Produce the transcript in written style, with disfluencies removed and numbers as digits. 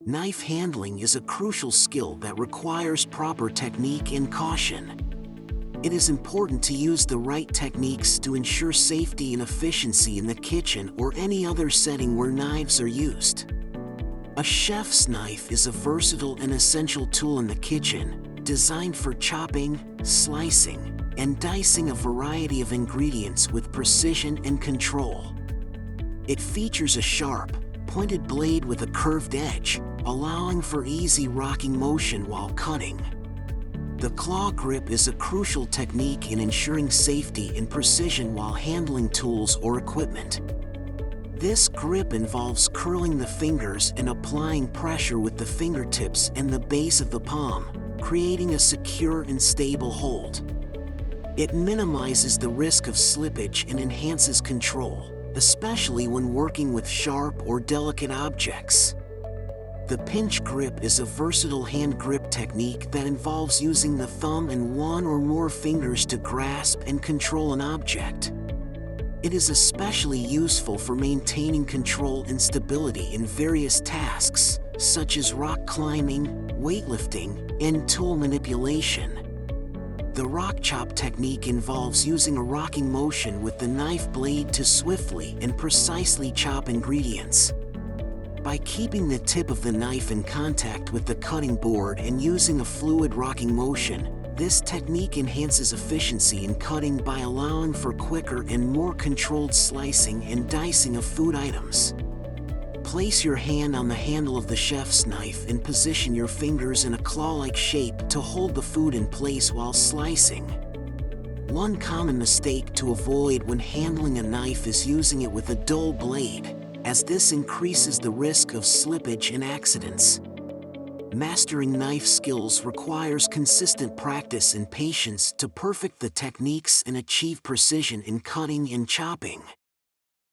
Knife handling is a crucial skill that requires proper technique and caution. It is important to use the right techniques to ensure safety and efficiency in the kitchen or any other setting where knives are used. A chef's knife is a versatile and essential tool in the kitchen, designed for chopping, slicing, and dicing a variety of ingredients with precision and control. It features a sharp, pointed blade with a curved edge, allowing for easy rocking motion while cutting. The claw grip is a crucial technique in ensuring safety and precision while handling tools or equipment. This grip involves curling the fingers and applying pressure with the fingertips and the base of the palm, creating a secure and stable hold. It minimizes the risk of slippage and enhances control, especially when working with sharp or delicate objects. The pinch grip is a versatile hand grip technique that involves using the thumb and one or more fingers to grasp and control an object. It is especially useful for maintaining control and stability in various tasks, such as rock climbing, weightlifting, and tool manipulation. The rock chop technique involves using a rocking motion with the knife blade to swiftly and precisely chop ingredients. By keeping the tip of the knife in contact with the cutting board and using a fluid rocking motion, this technique enhances efficiency in cutting by allowing for quicker and more controlled slicing and dicing of food items. Place your hand on the handle of the chef's knife and position your fingers in a claw-like shape to hold the food in place while slicing. One common mistake to avoid when handling a knife is using it with a dull blade, as this increases the risk of slippage and accidents. Mastering knife skills requires consistent practice and patience to perfect the techniques and achieve precision in cutting and chopping.